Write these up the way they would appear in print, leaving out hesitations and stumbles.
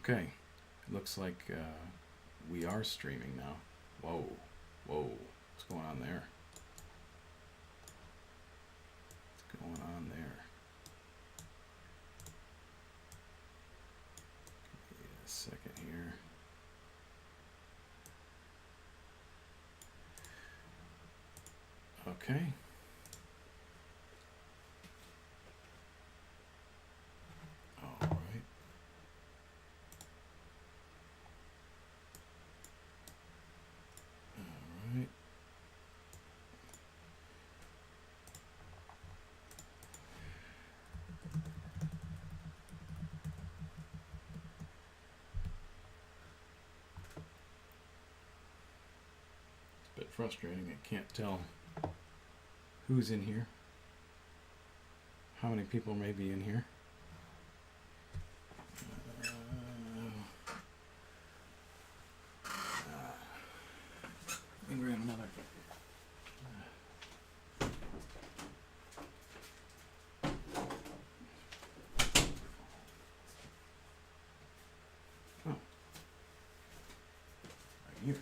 Okay, it looks like we are streaming now. Whoa, whoa, what's going on there? What's going on there? Give me a second here. Okay. All right. All right. It's a bit frustrating. I can't tell who's in here. How many people may be in here? Let me grab another. Oh, right here.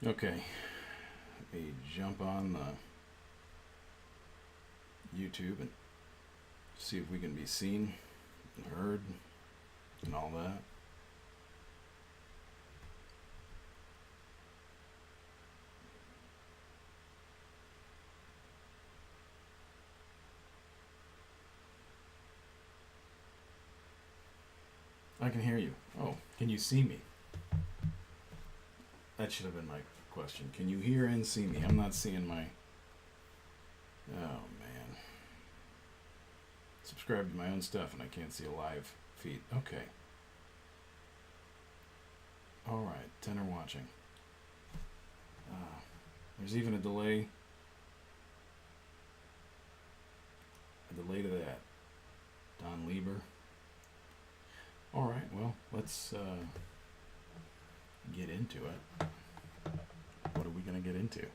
Okay, let me jump on the YouTube and see if we can be seen and heard and all that. I can hear you. Oh, can you see me? That should have been my question. Can you hear and see me? I'm not seeing my... Oh, man. Subscribe to my own stuff and I can't see a live feed. Okay. Alright, 10 are watching. There's even a delay. A delay to that. Don Lieber. Alright, well, let's get into it. What are we going to get into?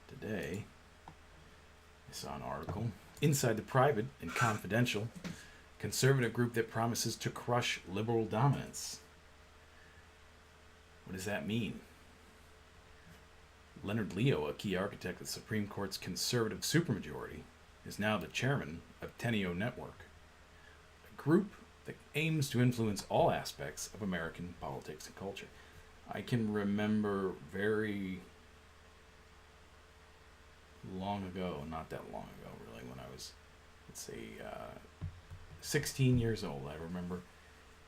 Today, I saw an article. Inside the Private and Confidential, conservative group that promises to crush liberal dominance. What does that mean? Leonard Leo, a key architect of the Supreme Court's conservative supermajority, is now the chairman of Teneo Network, a group that aims to influence all aspects of American politics and culture. I can remember very long ago, not that long ago really, when I was, let's say, 16 years old, I remember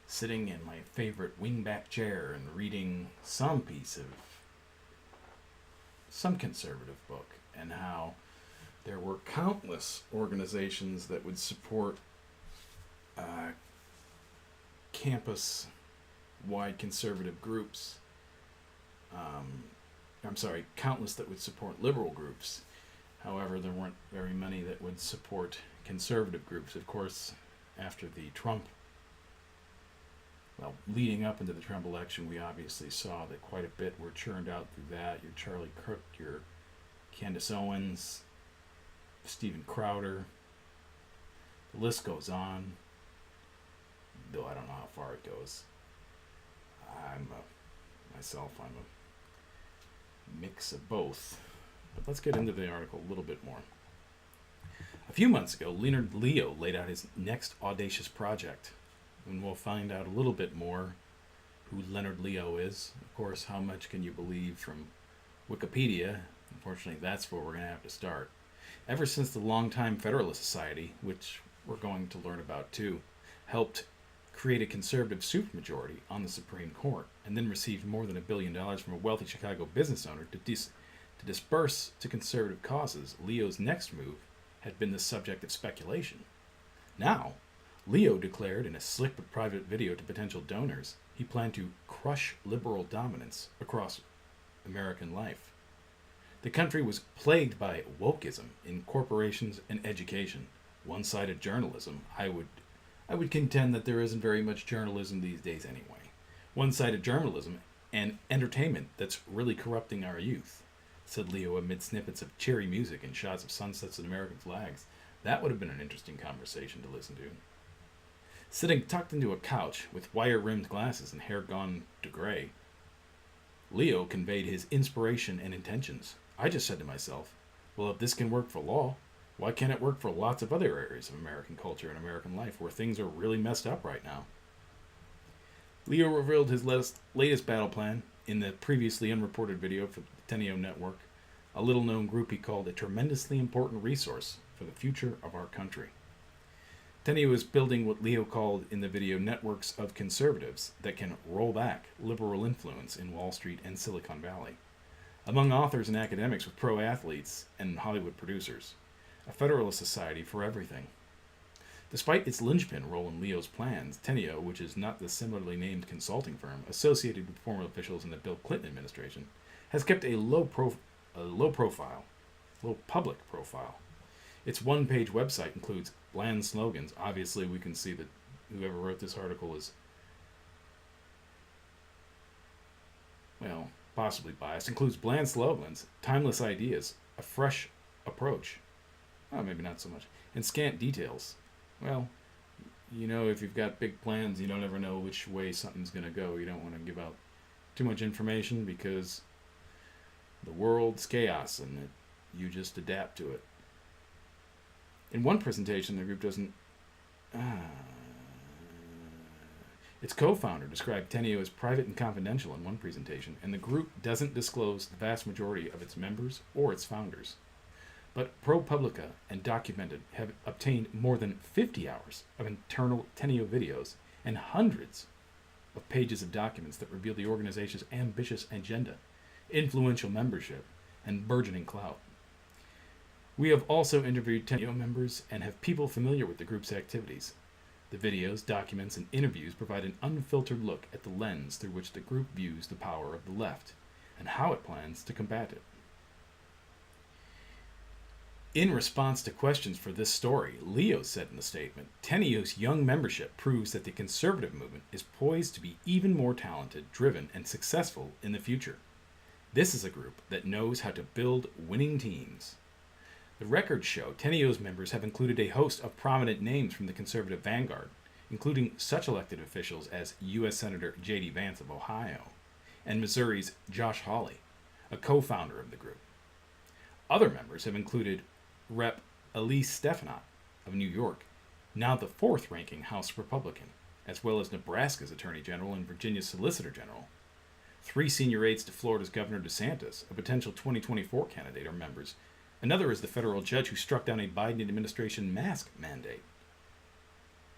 sitting in my favorite wingback chair and reading some piece of some conservative book, and how there were countless organizations that would support campus-wide conservative groups. Countless that would support liberal groups. However, there weren't very many that would support conservative groups. Of course, after the leading up into the Trump election, we obviously saw that quite a bit were churned out through that. Your Charlie Kirk, your Candace Owens, Steven Crowder. The list goes on, though I don't know how far it goes. I'm a mix of both. But let's get into the article a little bit more. A few months ago, Leonard Leo laid out his next audacious project, and we'll find out a little bit more who Leonard Leo is. Of course, how much can you believe from Wikipedia? Unfortunately, that's where we're going to have to start. Ever since the longtime Federalist Society, which we're going to learn about too, helped create a conservative supermajority on the Supreme Court, and then received more than $1 billion from a wealthy Chicago business owner to disperse to conservative causes, Leo's next move had been the subject of speculation. Now, Leo declared in a slick but private video to potential donors he planned to crush liberal dominance across American life. The country was plagued by wokeism in corporations and education, one-sided journalism. I would contend that there isn't very much journalism these days anyway. One-sided journalism and entertainment that's really corrupting our youth. said Leo amid snippets of cheery music and shots of sunsets and American flags. That would have been an interesting conversation to listen to. Sitting tucked into a couch with wire-rimmed glasses and hair gone to gray, Leo conveyed his inspiration and intentions. I just said to myself, well, if this can work for law, why can't it work for lots of other areas of American culture and American life where things are really messed up right now? Leo revealed his latest battle plan in the previously unreported video for the Teneo network, a little-known group he called a tremendously important resource for the future of our country. Teneo is building what Leo called in the video networks of conservatives that can roll back liberal influence in Wall Street and Silicon Valley. Among authors and academics with pro athletes and Hollywood producers, a Federalist Society for everything. Despite its linchpin role in Leo's plans, Teneo, which is not the similarly named consulting firm associated with former officials in the Bill Clinton administration, has kept a low public profile. Its one-page website includes bland slogans. Obviously, we can see that whoever wrote this article is, well, possibly biased. Includes bland slogans, timeless ideas, a fresh approach. Oh, maybe not so much. And scant details. Well, you know, if you've got big plans, you don't ever know which way something's going to go. You don't want to give out too much information because the world's chaos and you just adapt to it. In one presentation, the group doesn't... Its co-founder described Teneo as private and confidential in one presentation, and the group doesn't disclose the vast majority of its members or its founders. But ProPublica and Documented have obtained more than 50 hours of internal Teneo videos and hundreds of pages of documents that reveal the organization's ambitious agenda, influential membership, and burgeoning clout. We have also interviewed Teneo members and have people familiar with the group's activities. The videos, documents, and interviews provide an unfiltered look at the lens through which the group views the power of the left and how it plans to combat it. In response to questions for this story, Leo said in the statement, Teneo's young membership proves that the conservative movement is poised to be even more talented, driven, and successful in the future. This is a group that knows how to build winning teams. The records show Teneo's members have included a host of prominent names from the conservative vanguard, including such elected officials as U.S. Senator J.D. Vance of Ohio and Missouri's Josh Hawley, a co-founder of the group. Other members have included Rep. Elise Stefanik of New York, now the fourth-ranking House Republican, as well as Nebraska's Attorney General and Virginia's Solicitor General. 3 senior aides to Florida's Governor DeSantis, a potential 2024 candidate, are members. Another is the federal judge who struck down a Biden administration mask mandate.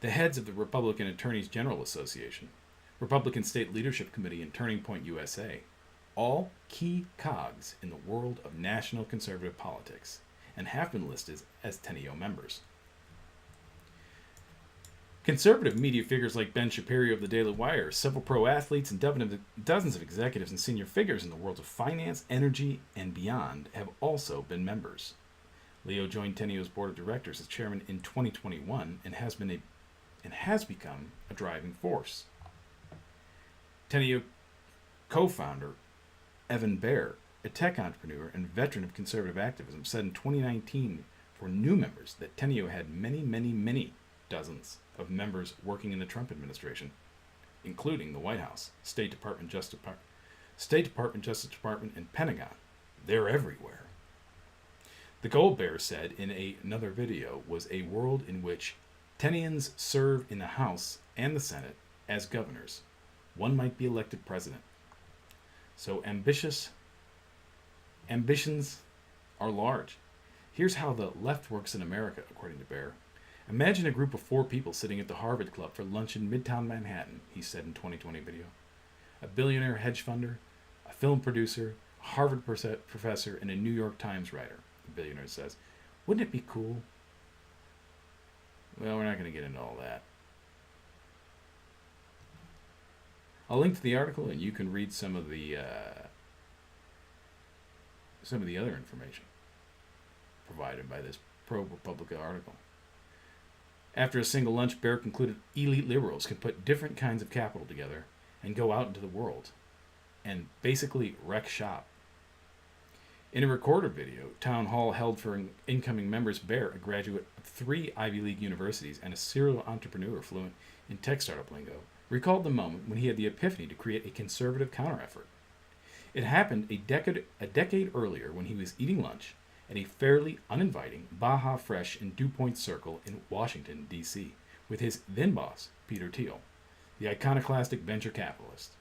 The heads of the Republican Attorneys General Association, Republican State Leadership Committee, and Turning Point USA, all key cogs in the world of national conservative politics, and have been listed as Teneo members. Conservative media figures like Ben Shapiro of the Daily Wire, several pro athletes, and dozens of executives and senior figures in the worlds of finance, energy, and beyond have also been members. Leo joined Teneo's board of directors as chairman in 2021 and has become a driving force. Teneo co-founder Evan Baer, a tech entrepreneur and veteran of conservative activism, said in 2019 for new members that Teneo had many dozens of members working in the Trump administration, including the White House, State Department, Justice Department, and Pentagon. They're everywhere. The goal Bear said in another video was a world in which Teneans serve in the House and the Senate as governors. One might be elected president. So ambitions are large. Here's how the left works in America, according to Bear. Imagine a group of 4 people sitting at the Harvard Club for lunch in Midtown Manhattan, he said in 2020 video. A billionaire hedge funder, a film producer, a Harvard professor, and a New York Times writer, the billionaire says. Wouldn't it be cool? Well, we're not going to get into all that. I'll link to the article, and you can read some of the other information provided by this ProPublica article. After a single lunch, Bear concluded elite liberals can put different kinds of capital together and go out into the world and basically wreck shop. In a recorded video, town hall held for incoming members, Bear, a graduate of 3 Ivy League universities and a serial entrepreneur fluent in tech startup lingo, recalled the moment when he had the epiphany to create a conservative countereffort. It happened a decade earlier when he was eating lunch at a fairly uninviting Baja Fresh and Dew Point Circle in Washington, D.C., with his then boss, Peter Thiel, the iconoclastic venture capitalist.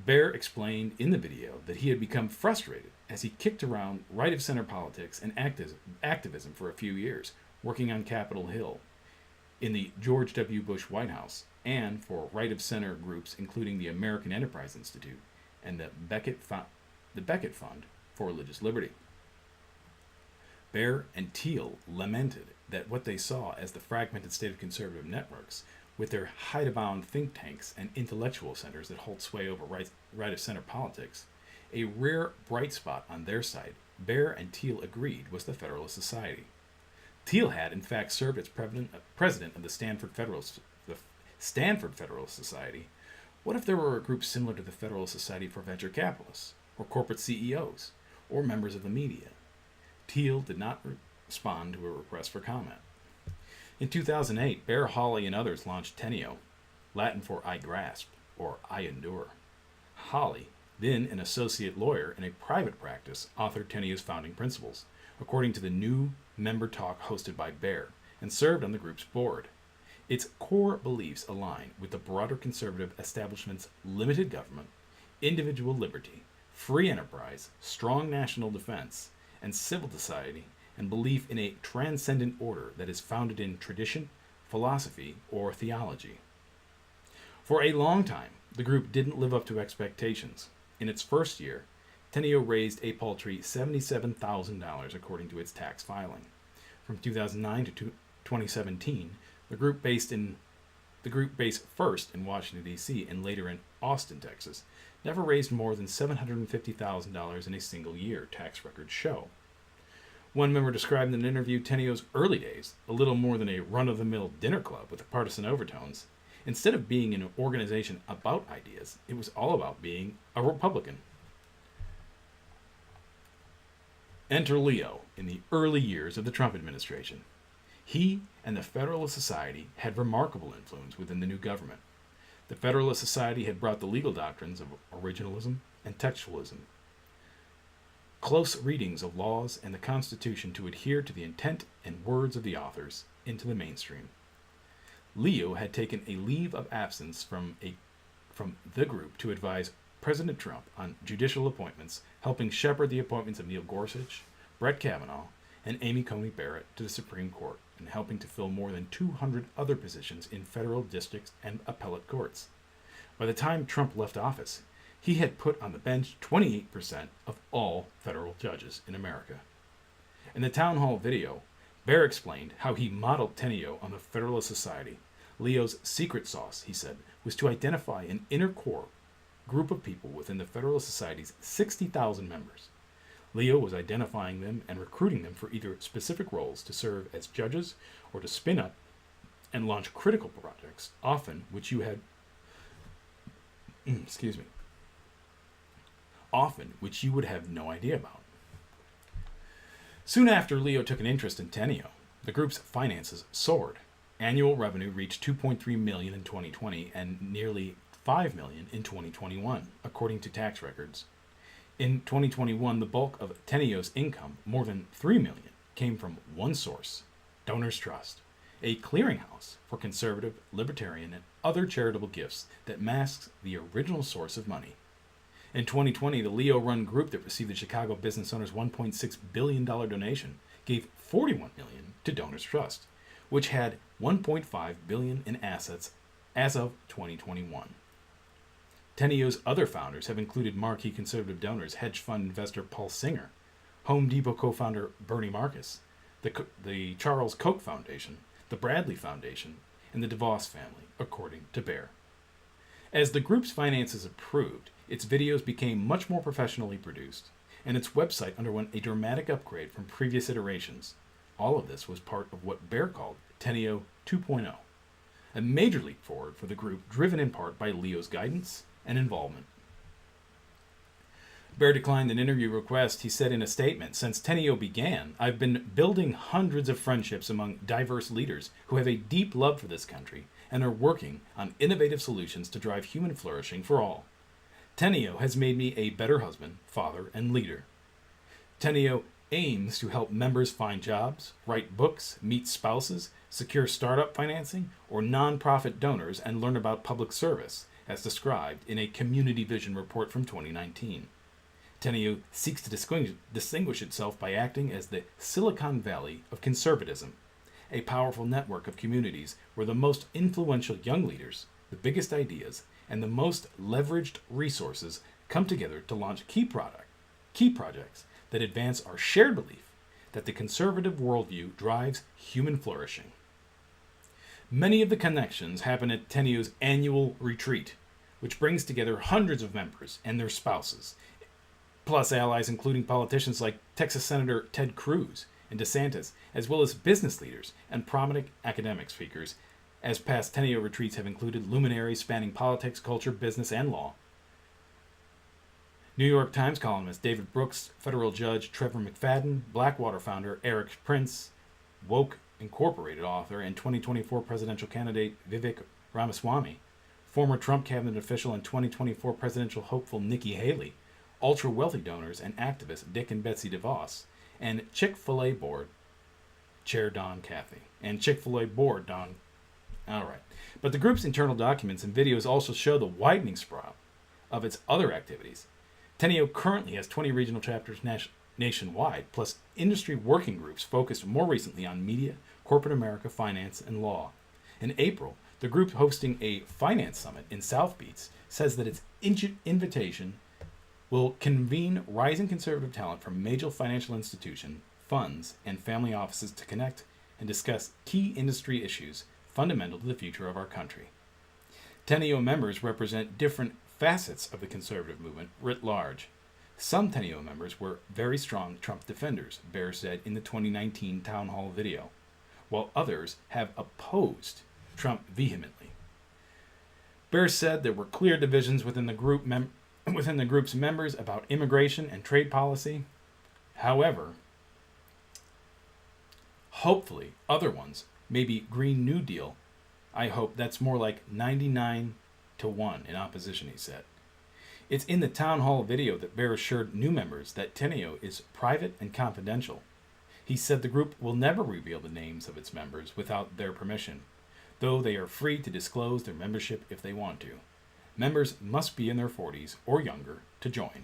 Bear explained in the video that he had become frustrated as he kicked around right-of-center politics and activism for a few years, working on Capitol Hill, in the George W. Bush White House, and for right-of-center groups including the American Enterprise Institute and the Beckett Fund for Religious Liberty. Bear and Thiel lamented that what they saw as the fragmented state of conservative networks, with their hide-bound think tanks and intellectual centers that hold sway over right-of-center politics, a rare bright spot on their side, Bear and Thiel agreed, was the Federalist Society. Thiel had, in fact, served as president of the Stanford Federalist Society. What if there were a group similar to the Federalist Society for venture capitalists, or corporate CEOs, or members of the media? Thiel did not respond to a request for comment. In 2008, Bear, Hawley, and others launched Teneo, Latin for I grasp, or I endure. Hawley, then an associate lawyer in a private practice, authored Teneo's founding principles, according to the new member talk hosted by Bear, and served on the group's board. Its core beliefs align with the broader conservative establishment's limited government, individual liberty, free enterprise, strong national defense, and civil society, and belief in a transcendent order that is founded in tradition, philosophy, or theology. For a long time, the group didn't live up to expectations. In its first year, Teneo raised a paltry $77,000 according to its tax filing. From 2009 to 2017, the group based first in Washington, D.C., and later in Austin, Texas, never raised more than $750,000 in a single year, tax records show. One member described in an interview Teneo's early days, a little more than a run-of-the-mill dinner club with partisan overtones. Instead of being an organization about ideas, it was all about being a Republican. Enter Leo in the early years of the Trump administration. He and the Federalist Society had remarkable influence within the new government. The Federalist Society had brought the legal doctrines of originalism and textualism, close readings of laws and the Constitution to adhere to the intent and words of the authors, into the mainstream. Leo had taken a leave of absence from the group to advise President Trump on judicial appointments, helping shepherd the appointments of Neil Gorsuch, Brett Kavanaugh, and Amy Coney Barrett to the Supreme Court, and helping to fill more than 200 other positions in federal districts and appellate courts. By the time Trump left office, he had put on the bench 28% of all federal judges in America. In the town hall video, Bear explained how he modeled Teneo on the Federalist Society. Leo's secret sauce, he said, was to identify an inner core group of people within the Federalist Society's 60,000 members. Leo was identifying them and recruiting them for either specific roles to serve as judges or to spin up and launch critical projects, often which you would have no idea about. Soon after Leo took an interest in Teneo, the group's finances soared. Annual revenue reached $2.3 million in 2020 and nearly $5 million in 2021, according to tax records. In 2021, the bulk of Teneo's income, more than $3 million, came from one source, Donors Trust, a clearinghouse for conservative, libertarian, and other charitable gifts that masks the original source of money. In 2020, the Leo-run group that received the Chicago business owner's $1.6 billion donation gave $41 million to Donors Trust, which had $1.5 billion in assets as of 2021. Teneo's other founders have included marquee conservative donors, hedge fund investor Paul Singer, Home Depot co-founder Bernie Marcus, the Charles Koch Foundation, the Bradley Foundation, and the DeVos family, according to Bear. As the group's finances improved, its videos became much more professionally produced, and its website underwent a dramatic upgrade from previous iterations. All of this was part of what Bear called Teneo 2.0, a major leap forward for the group driven in part by Leo's guidance and involvement. Bear declined an interview request. He said in a statement, "Since Teneo began, I've been building hundreds of friendships among diverse leaders who have a deep love for this country and are working on innovative solutions to drive human flourishing for all. Teneo has made me a better husband, father, and leader. Teneo aims to help members find jobs, write books, meet spouses, secure startup financing, or nonprofit donors, and learn about public service, as described in a Community Vision report from 2019. Teneo seeks to distinguish itself by acting as the Silicon Valley of conservatism, a powerful network of communities where the most influential young leaders, the biggest ideas, and the most leveraged resources come together to launch key projects that advance our shared belief that the conservative worldview drives human flourishing." Many of the connections happen at Teneo's annual retreat, which brings together hundreds of members and their spouses, plus allies including politicians like Texas Senator Ted Cruz and DeSantis, as well as business leaders and prominent academic speakers, as past Teneo retreats have included luminaries spanning politics, culture, business, and law. New York Times columnist David Brooks, federal judge Trevor McFadden, Blackwater founder Eric Prince, Woke Incorporated author and 2024 presidential candidate Vivek Ramaswamy, former Trump cabinet official and 2024 presidential hopeful Nikki Haley, ultra-wealthy donors and activists Dick and Betsy DeVos, and Chick-fil-A board chair Don Cathy. All right. But the group's internal documents and videos also show the widening sprawl of its other activities. Teneo currently has 20 regional chapters nationwide, plus industry working groups focused more recently on media, corporate America, finance, and law. In April, the group hosting a finance summit in South Beach says that its invitation will convene rising conservative talent from major financial institutions, funds, and family offices to connect and discuss key industry issues fundamental to the future of our country. Teneo members represent different facets of the conservative movement writ large. Some Teneo members were very strong Trump defenders, Bear said in the 2019 town hall video, while others have opposed Trump vehemently. Bear said there were clear divisions within the group's members about immigration and trade policy. However, hopefully other ones, maybe Green New Deal, I hope that's more like 99 to 1 in opposition, he said. It's in the town hall video that Bear assured new members that Teneo is private and confidential. He said the group will never reveal the names of its members without their permission, though they are free to disclose their membership if they want to. Members must be in their 40s or younger to join.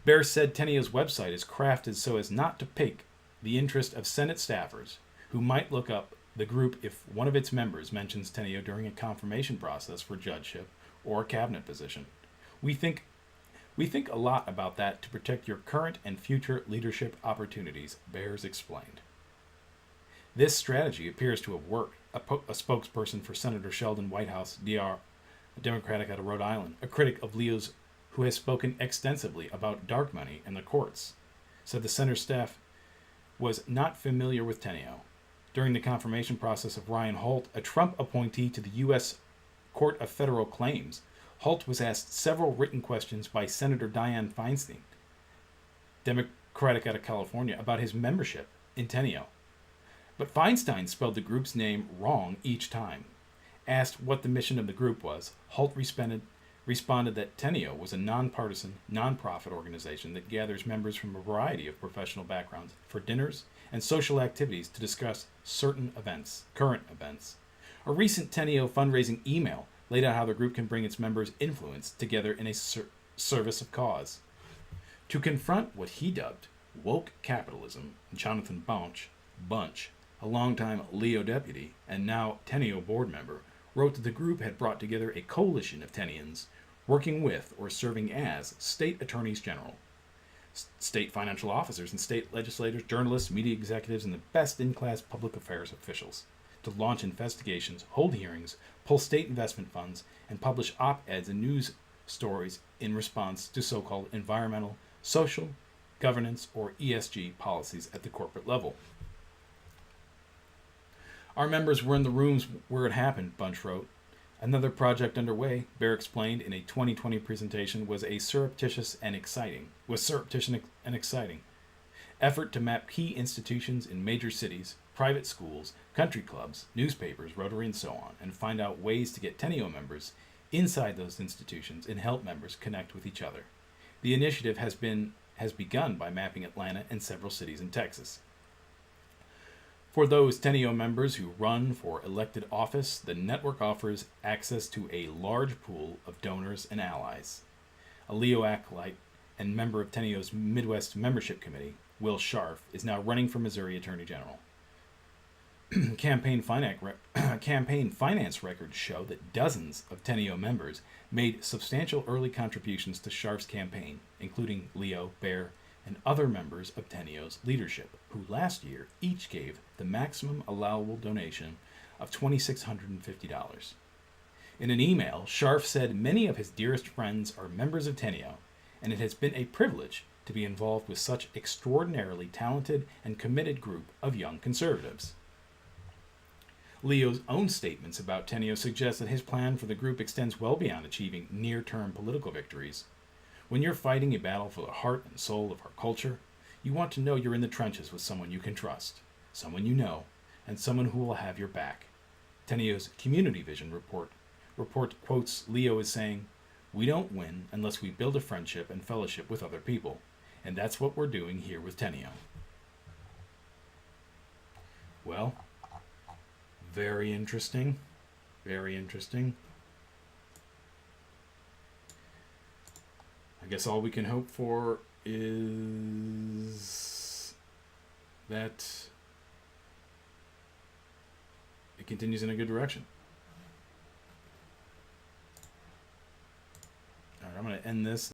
Bear said Teneo's website is crafted so as not to pique the interest of Senate staffers who might look up the group if one of its members mentions Teneo during a confirmation process for judgeship or a cabinet position. We think a lot about that to protect your current and future leadership opportunities, Bears explained. This strategy appears to have worked, a spokesperson for Senator Sheldon Whitehouse, DR, a Democratic out of Rhode Island, a critic of Leo's who has spoken extensively about dark money and the courts, said the center staff was not familiar with Teneo. During the confirmation process of Ryan Holt, a Trump appointee to the U.S. Court of Federal Claims, Holt was asked several written questions by Senator Dianne Feinstein, Democratic out of California, about his membership in Teneo. But Feinstein spelled the group's name wrong each time. Asked what the mission of the group was, Holt responded that Teneo was a nonpartisan, nonprofit organization that gathers members from a variety of professional backgrounds for dinners and social activities to discuss certain events, current events. A recent Teneo fundraising email laid out how the group can bring its members' influence together in a service of cause. To confront what he dubbed woke capitalism, Jonathan Bunch, a longtime Leo deputy and now Teneo board member, wrote that the group had brought together a coalition of Teneans working with or serving as state attorneys general, state financial officers and state legislators, journalists, media executives, and the best in-class public affairs officials to launch investigations, hold hearings, pull state investment funds, and publish op-eds and news stories in response to so-called environmental, social, governance, or ESG policies at the corporate level. Our members were in the rooms where it happened, Bunch wrote. Another project underway, Bear explained in a 2020 presentation, was surreptitious and exciting effort to map key institutions in major cities, private schools, country clubs, newspapers, Rotary, and so on, and find out ways to get Teneo members inside those institutions and help members connect with each other. The initiative has begun by mapping Atlanta and several cities in Texas. For those Teneo members who run for elected office, the network offers access to a large pool of donors and allies. A Leo acolyte and member of Teneo's Midwest Membership Committee, Will Scharf, is now running for Missouri Attorney General. Campaign finance records show that dozens of Teneo members made substantial early contributions to Scharf's campaign, including Leo, Bear, and other members of Teneo's leadership, who last year each gave the maximum allowable donation of $2,650. In an email, Scharf said many of his dearest friends are members of Teneo, and it has been a privilege to be involved with such extraordinarily talented and committed group of young conservatives. Leo's own statements about Teneo suggest that his plan for the group extends well beyond achieving near-term political victories. When you're fighting a battle for the heart and soul of our culture, you want to know you're in the trenches with someone you can trust, someone you know, and someone who will have your back. Teneo's Community Vision report quotes Leo as saying, "We don't win unless we build a friendship and fellowship with other people, and that's what we're doing here with Teneo." Well, very interesting. Very interesting. I guess all we can hope for is that it continues in a good direction. All right, I'm going to end this.